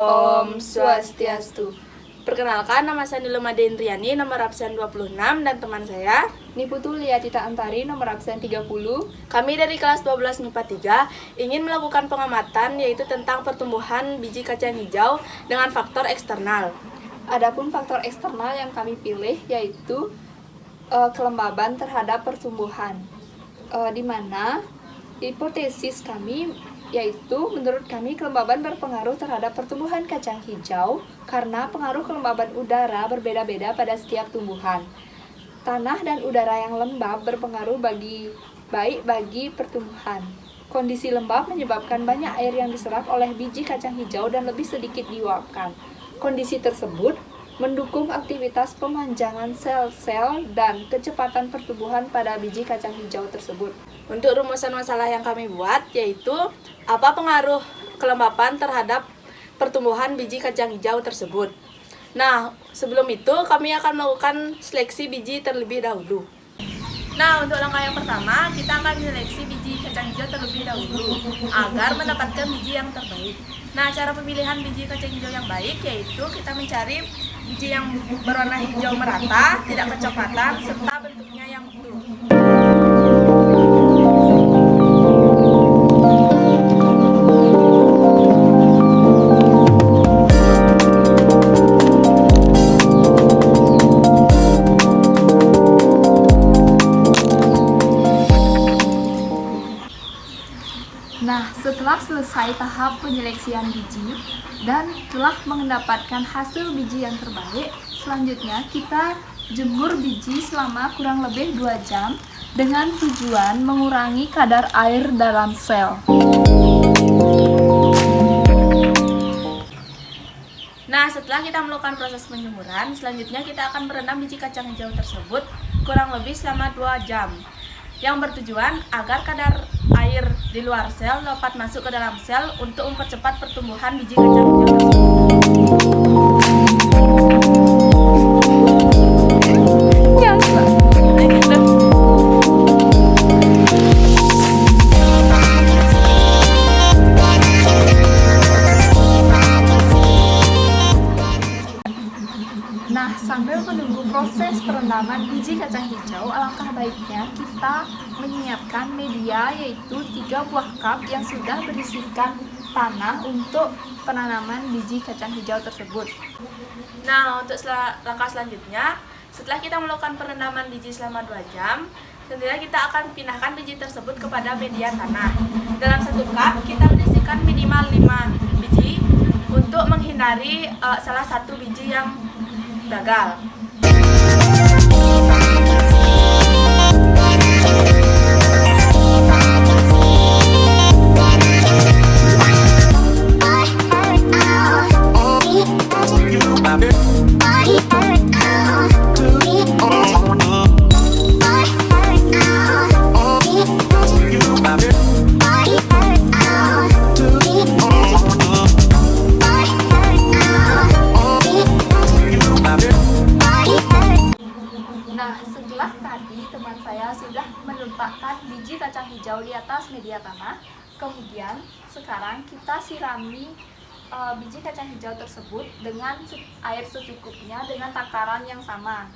Om Swastiastu. Perkenalkan, nama saya Nilemade Indriani, nomor absen 26, dan teman saya Niputu Liatita Antari, nomor absen 30. Kami dari kelas 12 MIPA 3 ingin melakukan pengamatan yaitu tentang pertumbuhan biji kacang hijau dengan faktor eksternal. Adapun faktor eksternal yang kami pilih yaitu kelembaban terhadap pertumbuhan, di mana hipotesis kami yaitu menurut kami kelembaban berpengaruh terhadap pertumbuhan kacang hijau karena pengaruh kelembaban udara berbeda-beda pada setiap tumbuhan. Tanah dan udara yang lembab berpengaruh baik bagi pertumbuhan. Kondisi lembab menyebabkan banyak air yang diserap oleh biji kacang hijau dan lebih sedikit diuapkan. Kondisi tersebut mendukung aktivitas pemanjangan sel-sel dan kecepatan pertumbuhan pada biji kacang hijau tersebut. Untuk rumusan masalah yang kami buat yaitu apa pengaruh kelembapan terhadap pertumbuhan biji kacang hijau tersebut. Nah, sebelum itu kami akan melakukan seleksi biji terlebih dahulu. Nah, untuk langkah yang pertama, kita akan menyeleksi biji kacang hijau terlebih dahulu agar mendapatkan biji yang terbaik. Nah, cara pemilihan biji kacang hijau yang baik yaitu kita mencari biji yang berwarna hijau merata, tidak kecoklatan, serta bentuknya yang utuh. Nah, setelah selesai tahap penyeleksian biji dan telah mendapatkan hasil biji yang terbaik, selanjutnya kita jemur biji selama kurang lebih 2 jam dengan tujuan mengurangi kadar air dalam sel. Nah, setelah kita melakukan proses penjemuran, selanjutnya kita akan merendam biji kacang hijau tersebut kurang lebih selama 2 jam. Yang bertujuan agar kadar air di luar sel dapat masuk ke dalam sel untuk mempercepat pertumbuhan biji kacang hijau tersebut. Nah, sambil menunggu proses perendaman biji kacang hijau, alangkah baiknya kita menyiapkan media yaitu 3 buah cup yang sudah berisikan tanah untuk penanaman biji kacang hijau tersebut. Nah, untuk langkah selanjutnya, setelah kita melakukan perendaman biji selama 2 jam, tentunya kita akan pindahkan biji tersebut kepada media tanah. Dalam 1 cup, kita berisikan minimal 5 biji untuk menghindari salah satu biji yang gagal. Nah, setelah tadi teman saya sudah meletakkan biji kacang hijau di atas media tanah, kemudian sekarang kita sirami biji kacang hijau tersebut dengan air secukupnya dengan takaran yang sama.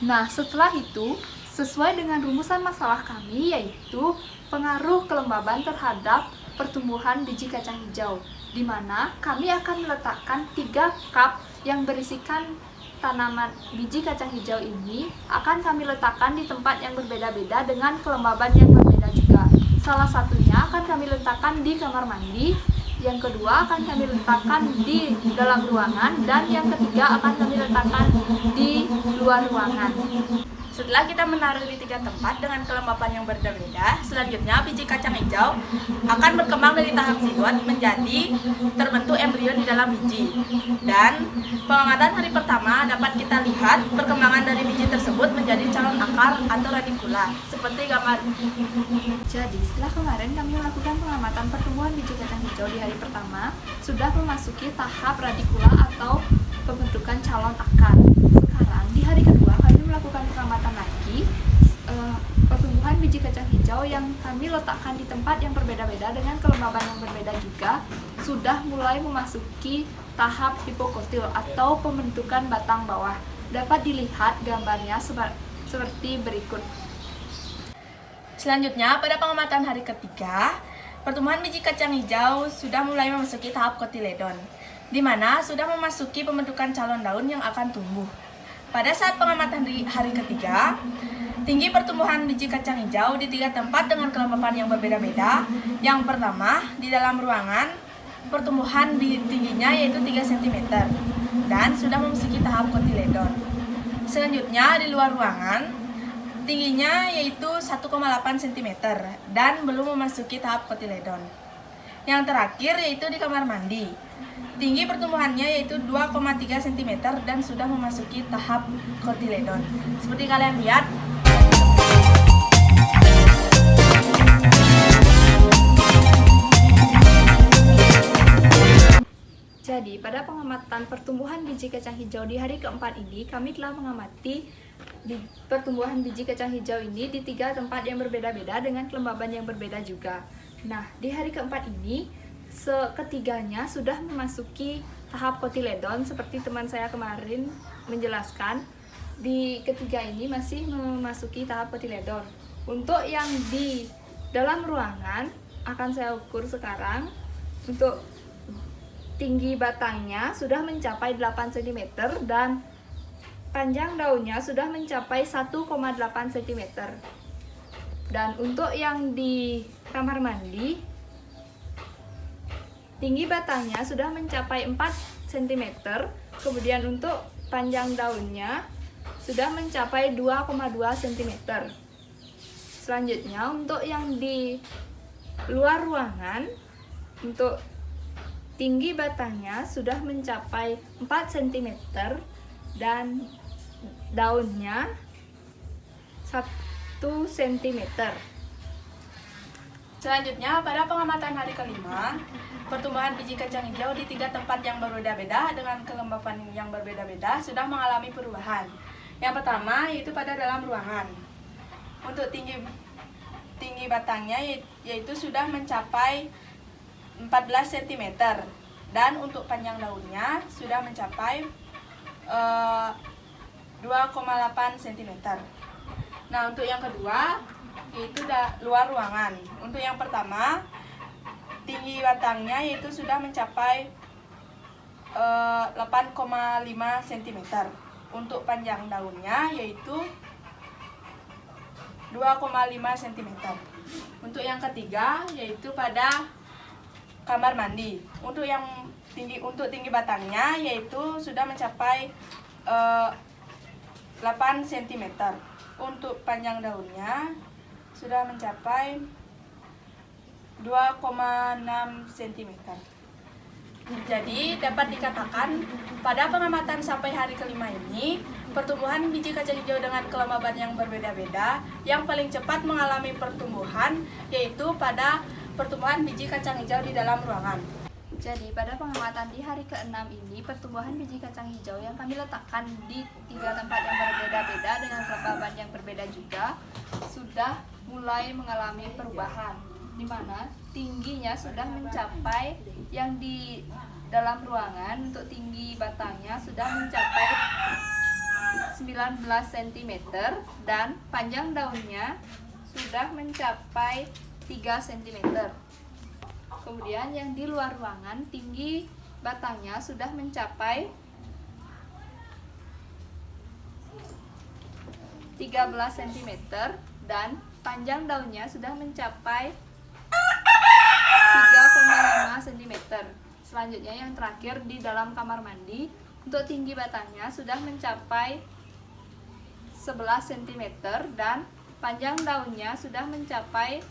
Nah, setelah itu, sesuai dengan rumusan masalah kami yaitu pengaruh kelembaban terhadap pertumbuhan biji kacang hijau, di mana kami akan meletakkan 3 cup yang berisikan tanaman biji kacang hijau ini akan kami letakkan di tempat yang berbeda-beda dengan kelembaban yang berbeda juga. Salah satunya akan kami letakkan di kamar mandi, yang kedua akan kami letakkan di dalam ruangan, dan yang ketiga akan kami letakkan di luar ruangan. Setelah kita menaruh di 3 tempat dengan kelembapan yang berbeda, selanjutnya biji kacang hijau akan berkembang dari tahap zigot menjadi terbentuk embrio di dalam biji. Dan pengamatan hari pertama dapat kita lihat perkembangan dari biji tersebut menjadi calon akar atau radikula, seperti gambar. Jadi, setelah kemarin kami melakukan pengamatan pertumbuhan biji kacang hijau di hari pertama, sudah memasuki tahap radikula atau pembentukan calon akar. yang kami letakkan di tempat yang berbeda-beda dengan kelembaban yang berbeda juga sudah mulai memasuki tahap hipokotil atau pembentukan batang bawah. Dapat dilihat gambarnya seperti berikut. Selanjutnya, pada pengamatan hari ketiga, pertumbuhan biji kacang hijau sudah mulai memasuki tahap kotiledon, di mana sudah memasuki pembentukan calon daun yang akan tumbuh. Pada saat pengamatan di hari ketiga, tinggi pertumbuhan biji kacang hijau di 3 tempat dengan kelembapan yang berbeda-beda. Yang pertama, di dalam ruangan, pertumbuhan tingginya yaitu 3 cm dan sudah memasuki tahap kotiledon. Selanjutnya, di luar ruangan, tingginya yaitu 1,8 cm dan belum memasuki tahap kotiledon. Yang terakhir yaitu di kamar mandi. Tinggi pertumbuhannya yaitu 2,3 cm dan sudah memasuki tahap kotiledon. Seperti kalian lihat, Jadi, pada pengamatan pertumbuhan biji kacang hijau di hari keempat ini, kami telah mengamati pertumbuhan biji kacang hijau ini di 3 tempat yang berbeda-beda dengan kelembaban yang berbeda juga. Nah, di hari keempat ini, ketiganya sudah memasuki tahap kotiledon seperti teman saya kemarin menjelaskan. Di ketiga ini masih memasuki tahap kotiledon. Untuk yang di dalam ruangan akan saya ukur sekarang. Untuk tinggi batangnya sudah mencapai 8 cm dan panjang daunnya sudah mencapai 1,8 cm. Dan untuk yang di kamar mandi, tinggi batangnya sudah mencapai 4 cm, kemudian untuk panjang daunnya sudah mencapai 2,2 cm. Selanjutnya, untuk yang di luar ruangan, untuk tinggi batangnya sudah mencapai 4 cm dan daunnya 1 cm. selanjutnya pada pengamatan hari kelima, pertumbuhan biji kacang hijau di 3 tempat yang berbeda-beda dengan kelembapan yang berbeda-beda sudah mengalami perubahan. Yang pertama yaitu pada dalam ruangan. Untuk tinggi batangnya yaitu sudah mencapai 14 cm dan untuk panjang daunnya sudah mencapai 2,8 cm. Nah, untuk yang kedua yaitu luar ruangan. Untuk yang pertama, tinggi batangnya yaitu sudah mencapai 8,5 cm. Untuk panjang daunnya yaitu 2,5 cm. Untuk yang ketiga yaitu pada kamar mandi. Untuk tinggi batangnya yaitu sudah mencapai 8 cm. Untuk panjang daunnya sudah mencapai 2,6 cm. Jadi dapat dikatakan pada pengamatan sampai hari kelima ini, pertumbuhan biji kacang hijau dengan kelembaban yang berbeda-beda yang paling cepat mengalami pertumbuhan yaitu pada pertumbuhan biji kacang hijau di dalam ruangan. Jadi pada pengamatan di hari ke-6 ini, pertumbuhan biji kacang hijau yang kami letakkan di 3 tempat yang berbeda-beda dengan kelembaban yang berbeda juga sudah mulai mengalami perubahan, di mana tingginya sudah mencapai yang di dalam ruangan. Untuk tinggi batangnya sudah mencapai 19 cm dan panjang daunnya sudah mencapai 3 cm. Kemudian yang di luar ruangan, tinggi batangnya sudah mencapai 13 cm dan panjang daunnya sudah mencapai 3,5 cm. Selanjutnya yang terakhir di dalam kamar mandi, untuk tinggi batangnya sudah mencapai 11 cm dan panjang daunnya sudah mencapai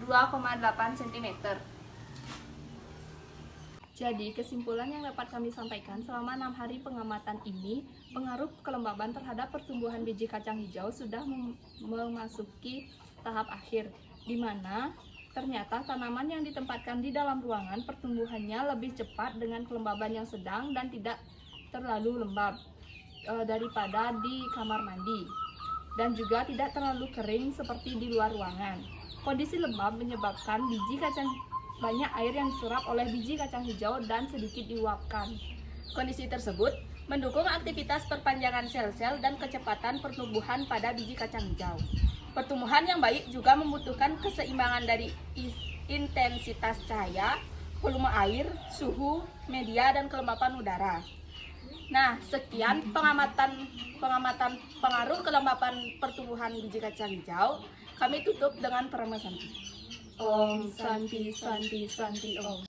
2,8 cm. Jadi, kesimpulan yang dapat kami sampaikan selama 6 hari pengamatan ini, pengaruh kelembaban terhadap pertumbuhan biji kacang hijau sudah memasuki tahap akhir, di mana ternyata tanaman yang ditempatkan di dalam ruangan pertumbuhannya lebih cepat dengan kelembaban yang sedang dan tidak terlalu lembab daripada di kamar mandi. dan juga tidak terlalu kering seperti di luar ruangan. Kondisi lembab menyebabkan banyak air yang diserap oleh biji kacang hijau dan sedikit diuapkan. Kondisi tersebut mendukung aktivitas perpanjangan sel-sel dan kecepatan pertumbuhan pada biji kacang hijau. Pertumbuhan yang baik juga membutuhkan keseimbangan dari intensitas cahaya, volume air, suhu, media, dan kelembapan udara. Nah, sekian pengamatan pengaruh kelembapan pertumbuhan biji kacang hijau. Kami tutup dengan Parama Santi. Om Santi Santi Santi Om.